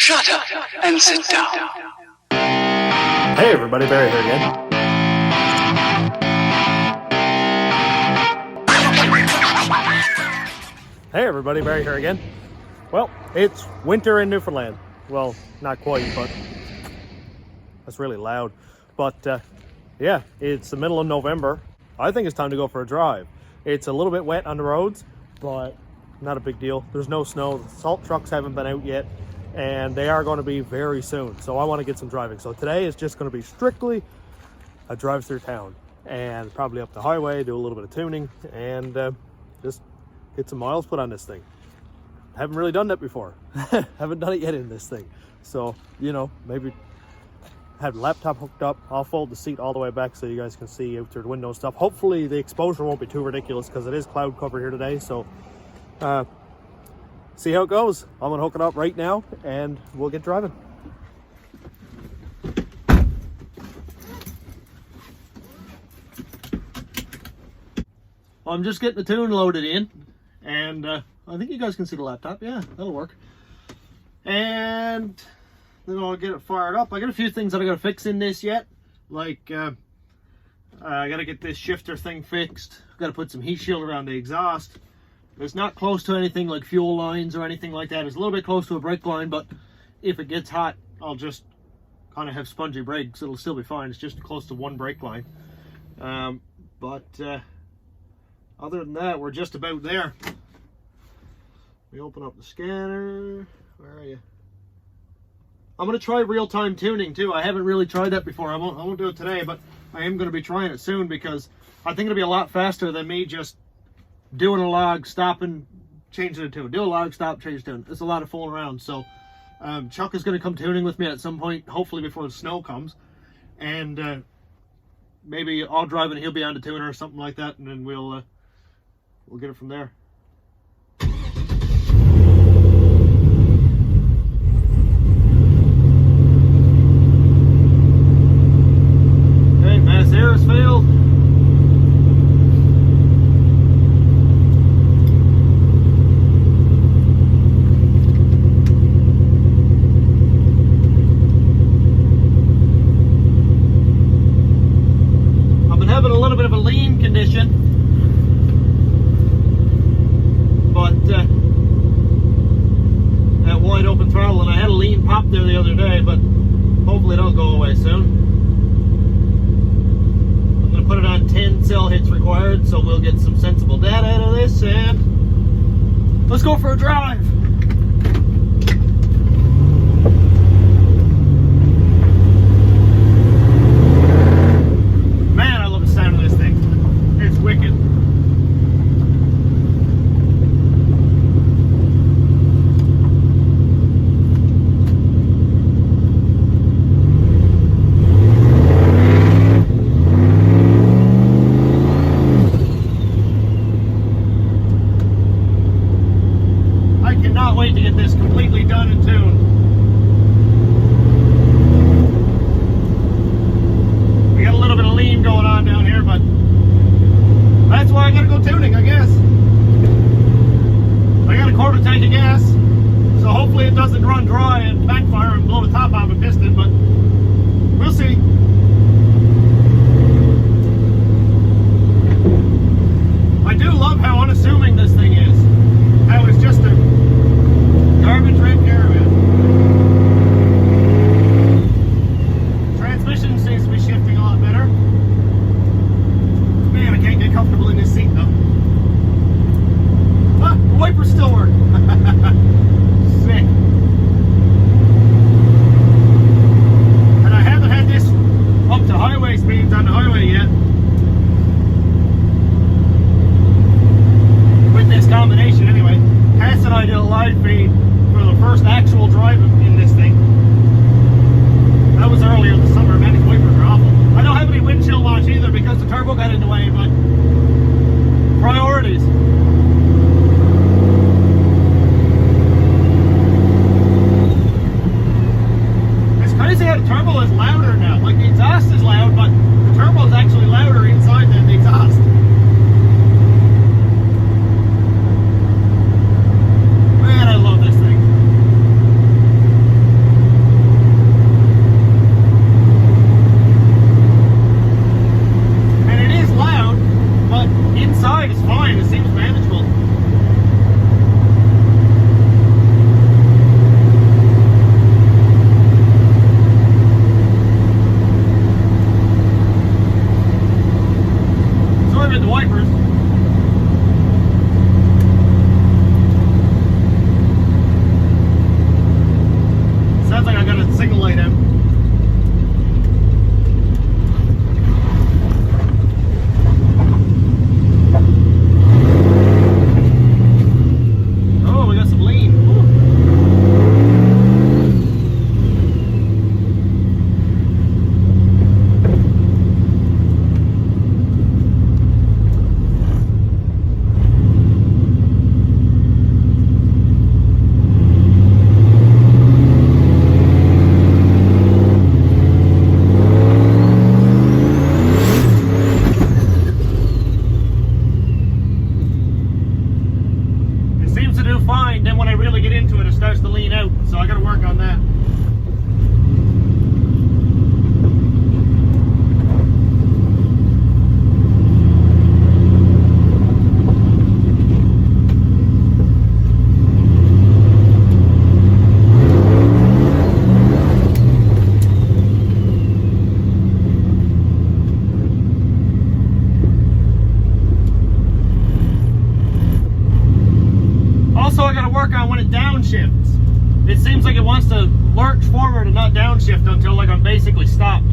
Shut up and sit down. Hey everybody, Barry here again. Hey everybody, Barry here again. Well, it's winter in Newfoundland. Well, not quite, but that's really loud. But yeah, it's the middle of November. I think it's time to go for a drive. It's a little bit wet on the roads, but not a big deal. There's no snow. The salt trucks haven't been out yet, and they are going to be very soon. So I want to get some driving. So today is just going to be strictly a drive through town and probably up the highway, do a little bit of tuning, and just get some miles put on this thing. Haven't really done that before. Haven't done it yet in this thing. So, you know, maybe have the laptop hooked up. I'll fold the seat all the way back so you guys can see out through the window and stuff. Hopefully the exposure won't be too ridiculous because it is cloud cover here today. So see how it goes. I'm gonna hook it up right now and we'll get driving. Well, I'm just getting the tune loaded in, and I think you guys can see the laptop. Yeah, that'll work. And then I'll get it fired up. I got a few things that I gotta fix in this yet. Like I gotta get this shifter thing fixed. Gotta put some heat shield around the exhaust. It's not close to anything like fuel lines or anything like that. It's a little bit close to a brake line, but if it gets hot, I'll just kind of have spongy brakes. It'll still be fine. It's just close to one brake line. Other than that, we're just about there. We open up the scanner. Where are you? I'm going to try real-time tuning too. I haven't really tried that before. I won't do it today, but I am going to be trying it soon because I think it'll be a lot faster than me just doing a log, stopping, changing the tune. Do a log, stop, change the tune. It's a lot of fooling around. So Chuck is going to come tuning with me at some point, hopefully before the snow comes. And maybe I'll drive and he'll be on the tuner or something like that, and then we'll get it from there. Okay, mass air has failed. I've been having a little bit of a lean condition. That wide open throttle, and I had a lean pop there the other day, but hopefully it'll go away soon. I'm going to put it on 10 cell hits required, so we'll get some sensible data out of this, and let's go for a drive. Man, I love the sound of this thing. It's wicked. Wait to get this completely done and tuned. We got a little bit of lean going on down here, but that's why I gotta go tuning, I guess. I got a quarter tank of gas, so hopefully it doesn't run dry and backfire and blow the top out of a piston, but we'll see. I do love how unassuming this thing is. How it's just a garbage red Caravan. Transmission seems to be shifting a lot better. Man, I can't get comfortable in this seat though. Ah, the wipers still work. Sick. And I haven't had this up to highway speeds on the highway yet. With this combination anyway. Cass and I did a live feed for the first actual drive in this thing. That was earlier this summer. Man, these wipers are awful. I don't have any windshield wash either because the turbo got in the way, but priorities. It's crazy how the turbo is louder now. Like the exhaust is loud, but the turbo is actually louder inside than the exhaust. Man, I love this thing. lurch forward and not downshift until like I'm basically stopped.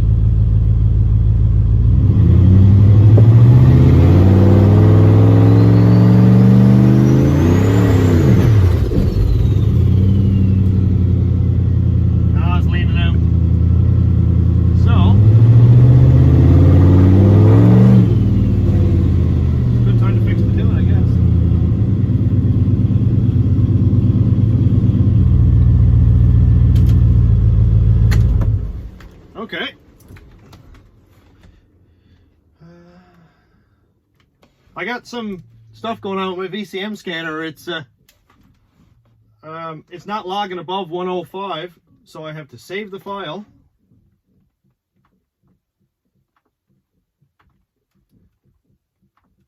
Okay. I got some stuff going on with my VCM scanner. It's not logging above 105, so I have to save the file.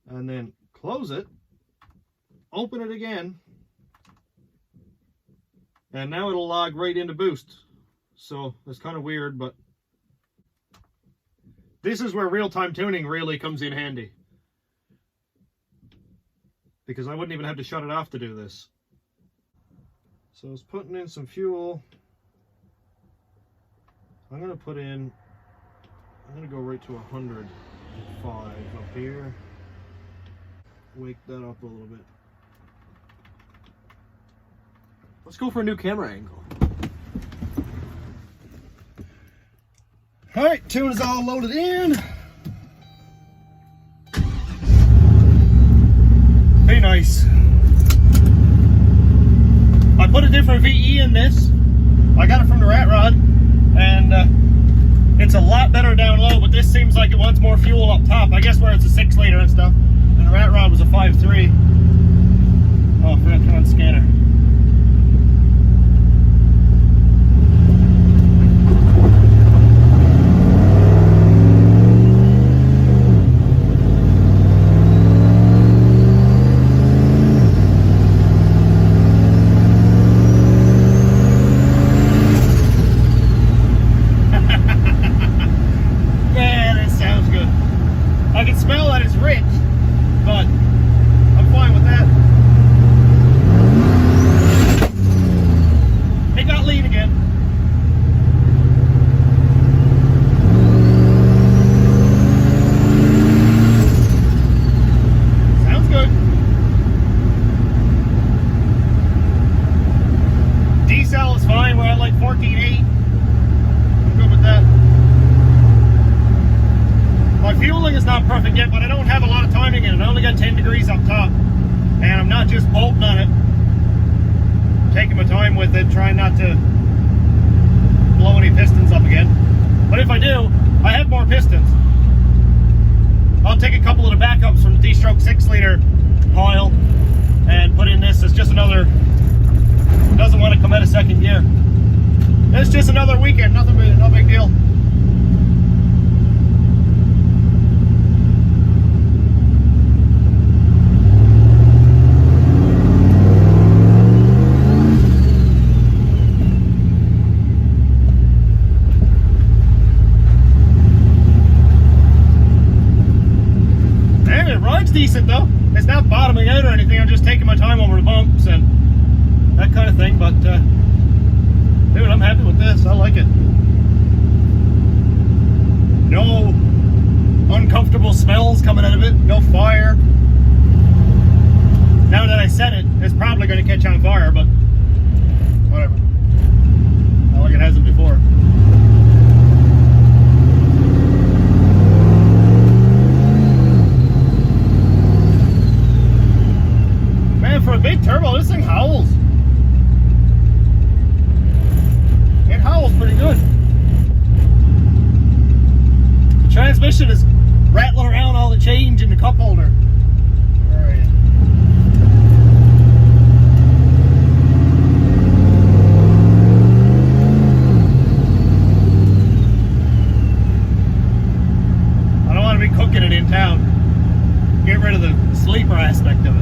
And then close it, open it again, and now it'll log right into Boost. So it's kind of weird, but this is where real-time tuning really comes in handy, because I wouldn't even have to shut it off to do this. So I was putting in some fuel. I'm going to go right to 105 up here. Wake that up a little bit. Let's go for a new camera angle. All right, tune is all loaded in. Very nice. I put a different VE in this. I got it from the Rat Rod, and it's a lot better down low, but this seems like it wants more fuel up top. I guess where it's a 6-liter and stuff, and the Rat Rod was a 5.3. Oh, I forgot to turn on the scanner. Perfect yet, but I don't have a lot of timing in it. I only got 10 degrees up top, and I'm not just bolting on it. I'm taking my time with it, trying not to blow any pistons up again. But if I do, I have more pistons. I'll take a couple of the backups from the D-stroke 6-liter pile and put in this as just another, doesn't want to come out of second gear. It's just another weekend, no big deal. Decent though. It's not bottoming out or anything. I'm just taking my time over the bumps and that kind of thing, but dude, I'm happy with this. I like it. No uncomfortable smells coming out of it. No fire. Now that I said it, it's probably going to catch on fire, but whatever. Not like it hasn't before. For a big turbo, this thing howls. It howls pretty good. The transmission is rattling around all the change in the cup holder. All right. I don't want to be cooking it in town. Get rid of the sleeper aspect of it.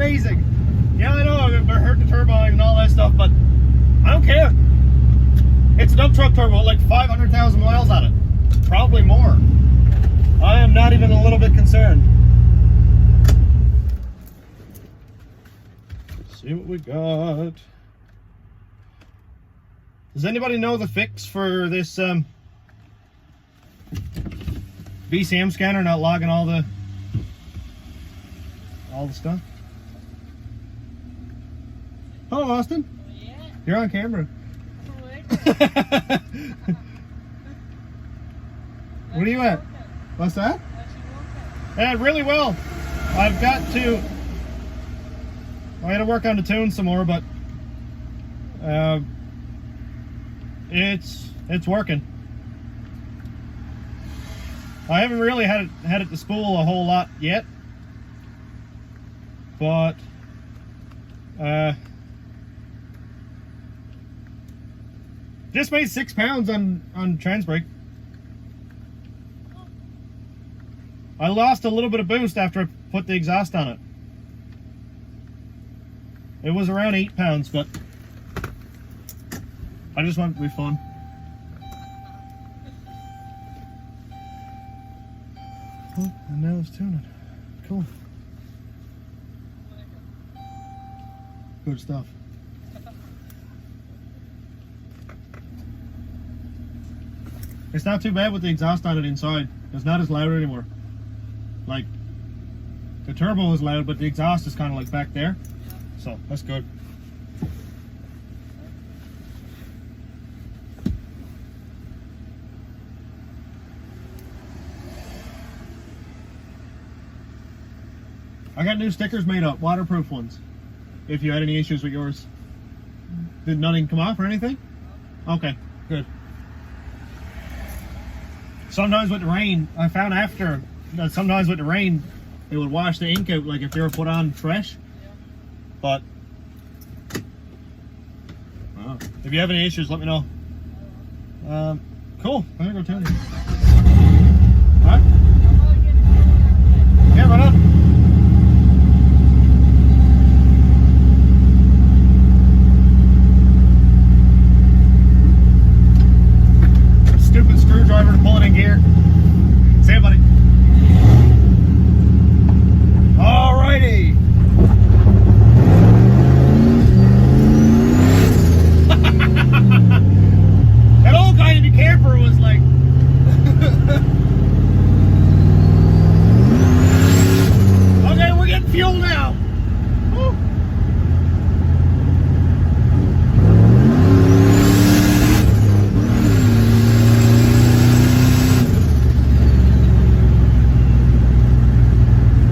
amazing. Yeah, I know I've hurt the turbo and all that stuff, but I don't care. It's a dump truck turbo with like 500,000 miles on it. Probably more. I am not even a little bit concerned. Let's see what we got. Does anybody know the fix for this BCM scanner not logging all the stuff? Hello, Austin. Yeah. You're on camera. What are you at? What's that? Yeah, really well. I've got to. I got to work on the tune some more, but it's working. I haven't really had it to spool a whole lot yet, but just made 6 pounds on trans brake. I lost a little bit of boost after I put the exhaust on it. It was around 8 pounds, but I just want it to be fun. Oh, and now it's tuning. Cool. Good stuff. It's not too bad with the exhaust on it inside. It's not as loud anymore. Like, the turbo is loud, but the exhaust is kind of like back there. So, that's good. I got new stickers made up, waterproof ones. If you had any issues with yours. Did nothing come off or anything? Okay, good. Sometimes with the rain, I found after that sometimes with the rain, it would wash the ink out like if they were put on fresh. But if you have any issues, let me know. Cool. I'm gonna go tell you. What? Yeah, right on. Stupid screwdriver to pull it in gear. See you, buddy. Alrighty. That old guy in the camper was like okay, we're getting fuel now. Woo.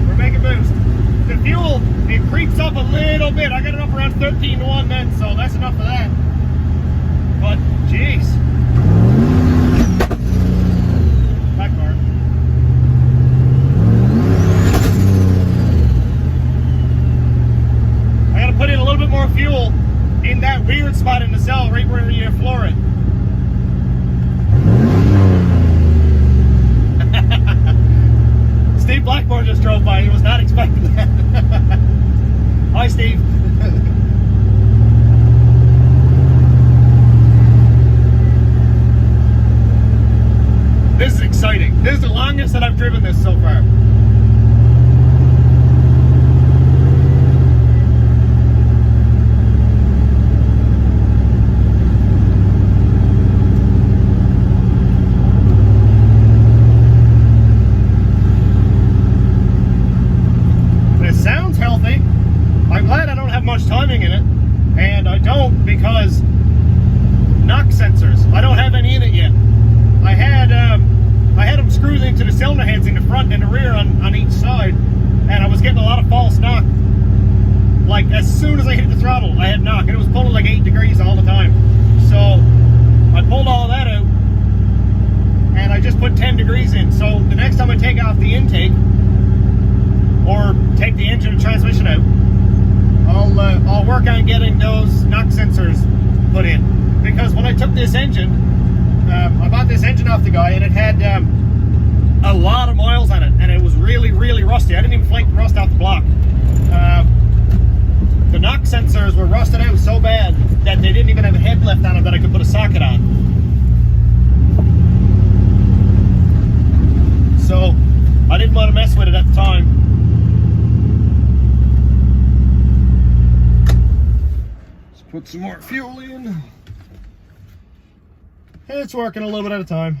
We're making boost. The fuel, it creeps up a little bit. I got it up around 13 to 1 then, so that's enough of that. But, jeez. Back car. I gotta put in a little bit more fuel in that weird spot in the cell, right where you floor it. Steve Blackmore just drove by. He was not expecting that. Hi, Steve. This is exciting. This is the longest that I've driven this so far. It sounds healthy. I'm glad I don't have much timing in it, and I don't because knock sensors. I don't have any in it yet. I had them screwed into the cylinder heads in the front and the rear on each side, and I was getting a lot of false knock. Like, as soon as I hit the throttle, I had knock, and it was pulling like 8 degrees all the time. So I pulled all of that out, and I just put 10 degrees in. So the next time I take off the intake, or take the engine and transmission out, I'll work on getting those knock sensors put in. Because when I took this engine, I bought this engine off the guy, and it had a lot of miles on it, and it was really, really rusty. I didn't even flake the rust off the block. rusted out so bad that they didn't even have a head left on them that I could put a socket on. So I didn't want to mess with it at the time. Let's put some more fuel in. It's working a little bit at a time.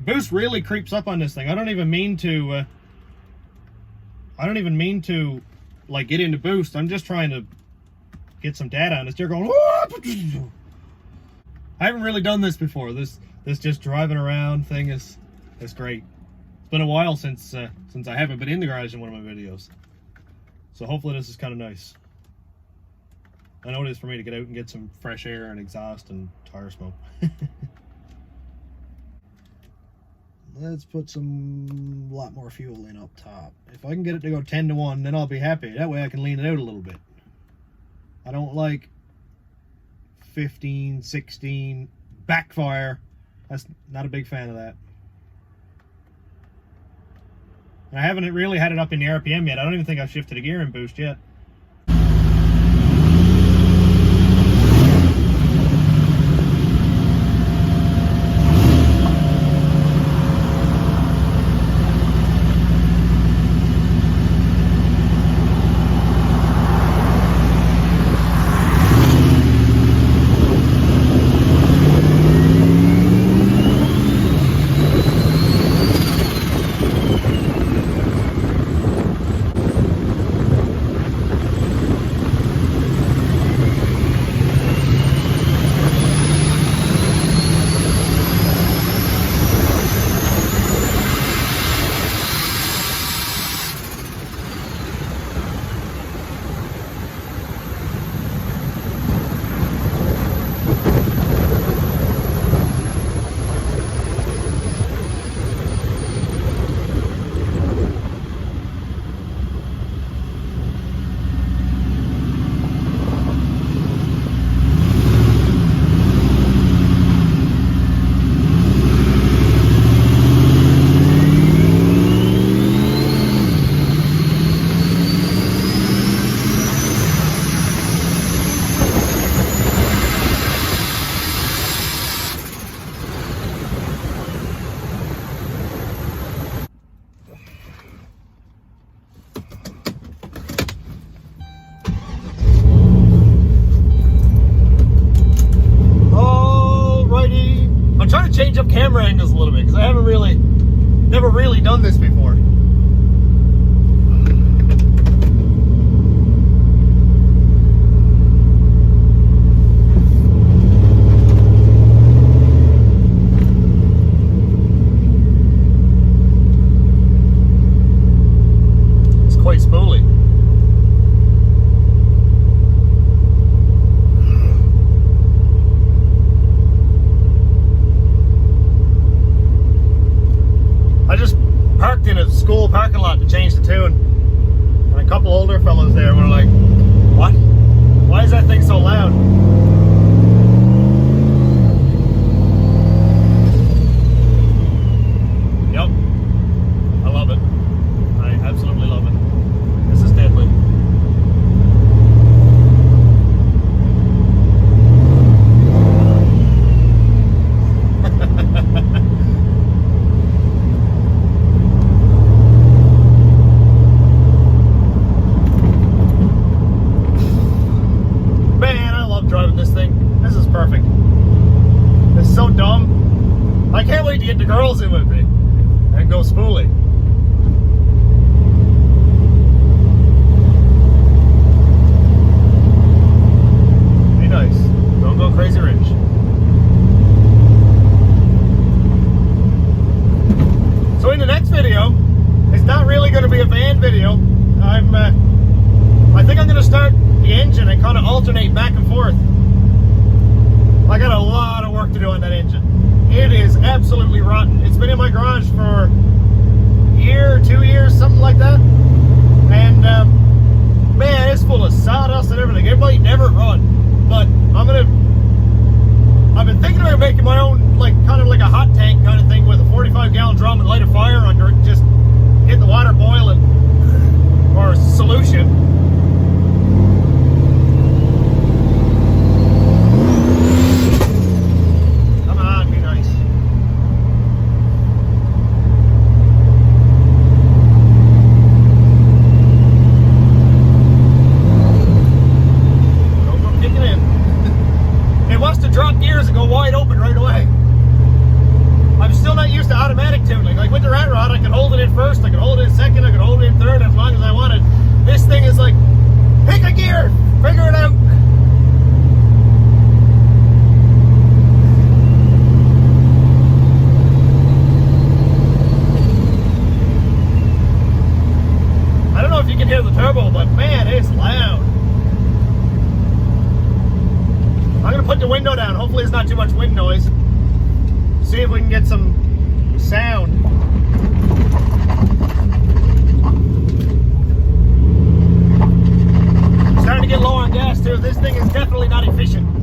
Boost really creeps up on this thing. I don't even mean to like get into boost. I'm just trying to get some data on it. They're going. I haven't really done this before. This just driving around thing is great. It's been a while since I haven't been in the garage in one of my videos. So hopefully this is kind of nice. I know it is for me to get out and get some fresh air and exhaust and tire smoke. Let's put some lot more fuel in up top. If I can get it to go 10 to 1, then I'll be happy. That way I can lean it out a little bit. I don't like 15, 16 backfire. That's not a big fan of that. And I haven't really had it up in the RPM yet. I don't even think I've shifted a gear in boost yet. Change up camera angles a little bit because I haven't never really done this before. It's quite spooly. I just parked in a school parking lot to change the tune, and a couple older fellows there were like, "What? Why is that thing so loud?" Yep, I love it. I absolutely love it. This is deadly. Perfect. It's so dumb. I can't wait to get the girls in with me and go spoolie. Be nice. Don't go crazy rich. So in the next video, it's not really going to be a van video. I think I'm going to start the engine and kind of alternate back and forth. I got a lot of work to do on that engine. It is absolutely rotten. It's been in my garage for a year, 2 years, something like that. And man, it's full of sawdust and everything. It might never run, but I've been thinking about making my own, like, kind of like a hot tank kind of thing with a 45-gallon drum and light a fire under it, just get the water boiling, or a solution. the window down. Hopefully there's not too much wind noise. See if we can get some sound. Starting to get low on gas too. This thing is definitely not efficient.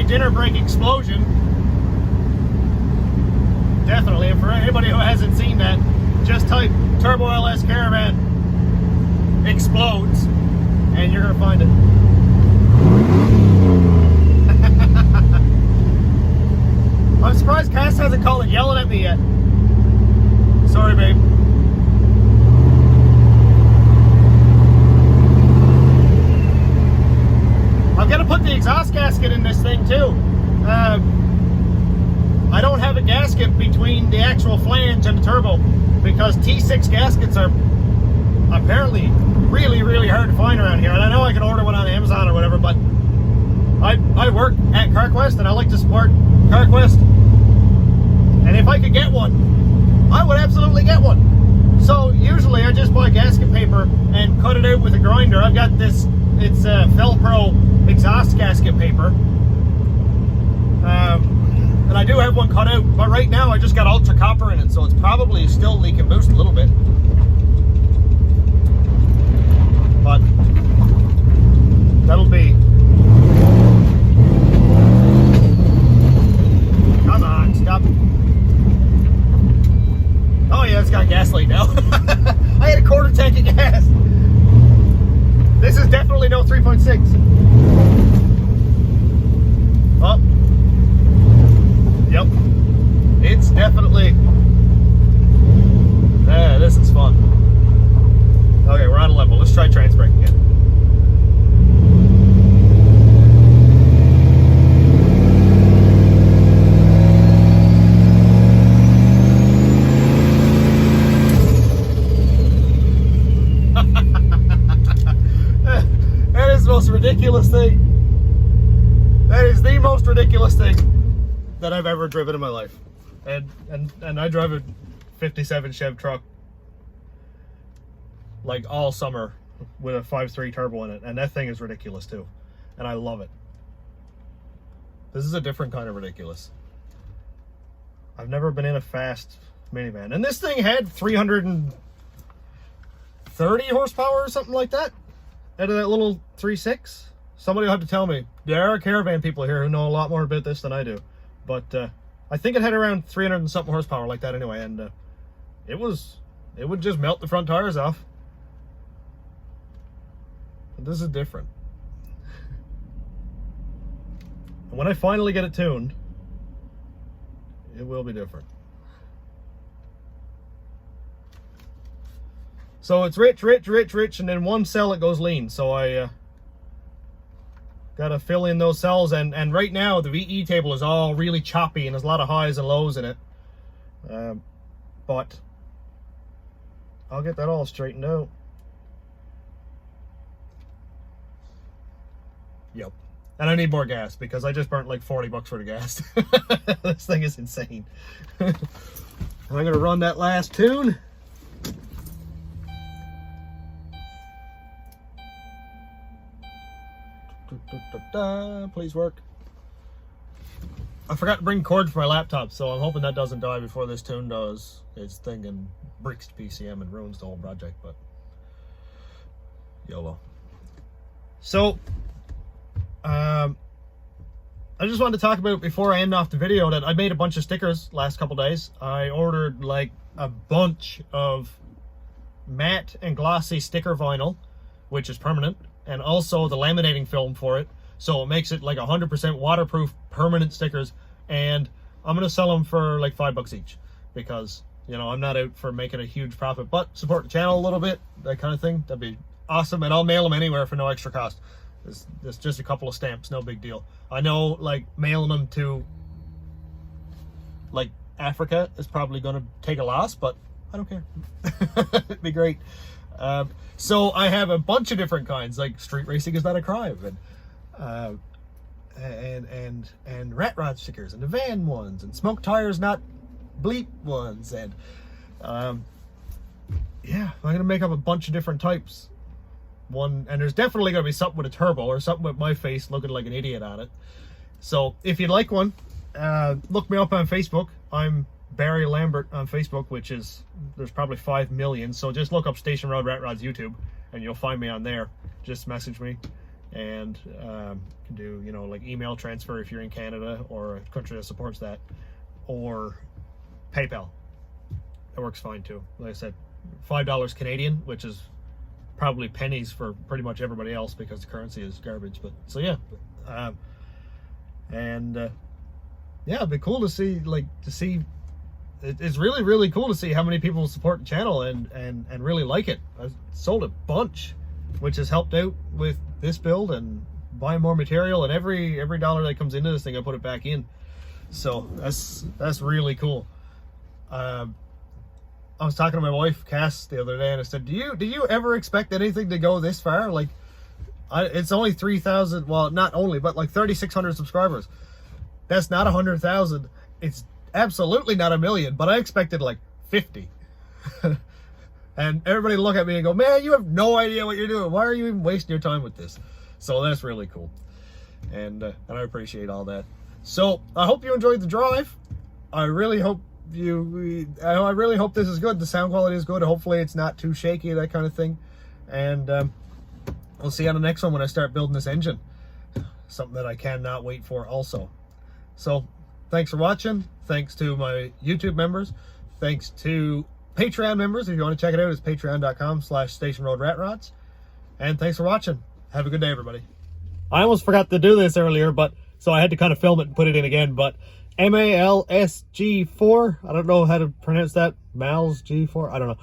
Dinner break explosion. Definitely, and for anybody who hasn't seen that, just type Turbo LS Caravan explodes and you're gonna find it. I'm surprised Cass hasn't called and yelling at me yet. Sorry, babe. I've got to put the exhaust gasket in this thing too. I don't have a gasket between the actual flange and the turbo because T6 gaskets are apparently really, really hard to find around here. And I know I can order one on Amazon or whatever, but I work at CarQuest and I like to support CarQuest. And if I could get one, I would absolutely get one. So usually I just buy gasket paper and cut it out with a grinder. I've got this, it's Velcro exhaust gasket paper. And I do have one cut out, but right now I just got ultra copper in it, so it's probably still leaking boost a little bit. But that'll be. Come on, stop. Oh yeah, it's got gas leak now. I had a quarter tank of gas. This is definitely no 3.6. Oh. Yep. It's definitely. Yeah, this is fun. Okay, we're on a level. Let's try trans brake again. That is the most ridiculous thing. That is the most ridiculous thing that I've ever driven in my life. And I drive a 57 Chev truck like all summer with a 5.3 turbo in it, and that thing is ridiculous too, and I love it. This is a different kind of ridiculous. I've never been in a fast minivan, and this thing had 330 horsepower or something like that out of that little 3.6. Somebody will have to tell me. There are caravan people here who know a lot more about this than I do, but I think it had around 300 and something horsepower like that anyway, and it would just melt the front tires off. But this is different. And when I finally get it tuned, it will be different. So it's rich, and then one cell it goes lean. So I gotta fill in those cells, and right now the VE table is all really choppy and there's a lot of highs and lows in it. But I'll get that all straightened out. Yep. And I need more gas because I just burnt like 40 bucks for the gas. This thing is insane. I'm gonna run that last tune. Please work. I forgot to bring cord for my laptop, so I'm hoping that doesn't die before this tune does its thing and breaks to PCM and ruins the whole project, but YOLO. So, I just wanted to talk about, before I end off the video, that I made a bunch of stickers last couple days. I ordered like a bunch of matte and glossy sticker vinyl, which is permanent, and also the laminating film for it, so it makes it like 100% waterproof permanent stickers. And I'm gonna sell them for like $5 each, because, you know, I'm not out for making a huge profit, but support the channel a little bit, that kind of thing. That'd be awesome. And I'll mail them anywhere for no extra cost. It's just a couple of stamps, no big deal. I know, like, mailing them to like Africa is probably going to take a loss, but I don't care. It'd be great. So I have a bunch of different kinds, like street racing is not a crime, and rat rod stickers, and the van ones, and smoke tires not bleep ones, and yeah, I'm gonna make up a bunch of different types. And there's definitely gonna be something with a turbo, or something with my face looking like an idiot on it. So if you'd like one, look me up on Facebook. I'm Barry Lambert on Facebook, which is, there's probably 5 million, so just look up Station Road Rat Rods YouTube and you'll find me on there. Just message me, and can do, you know, like email transfer if you're in Canada or a country that supports that, or PayPal. That works fine too. Like I said, $5 Canadian, which is probably pennies for pretty much everybody else because the currency is garbage. But so yeah, yeah, it'd be cool to see, it's really cool to see how many people support the channel and really like it. I've sold a bunch, which has helped out with this build and buying more material, and every dollar that comes into this thing I put it back in. So that's really cool. I was talking to my wife Cass the other day, and I said, do you ever expect anything to go this far? Like, it's only 3,000, well, not only, but like 3,600 subscribers. That's not 100,000. It's absolutely not 1 million, but I expected like 50. And everybody look at me and go, man, you have no idea what you're doing. Why are you even wasting your time with this? So that's really cool. And I appreciate all that. So I hope you enjoyed the drive. I really hope I really hope this is good. The sound quality is good. Hopefully it's not too shaky, that kind of thing. And we'll see you on the next one when I start building this engine. Something that I cannot wait for also. So thanks for watching. Thanks to my YouTube members. Thanks to Patreon members. If you want to check it out, it's patreon.com/stationroadratrods. And thanks for watching. Have a good day, everybody. I almost forgot to do this earlier, but so I had to kind of film it and put it in again. But MALSG4, I don't know how to pronounce that. MALSG4, I don't know.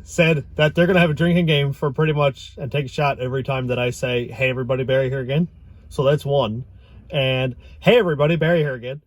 Said that they're going to have a drinking game for pretty much, and take a shot every time that I say, hey everybody, Barry here again. So that's one. And hey everybody, Barry here again.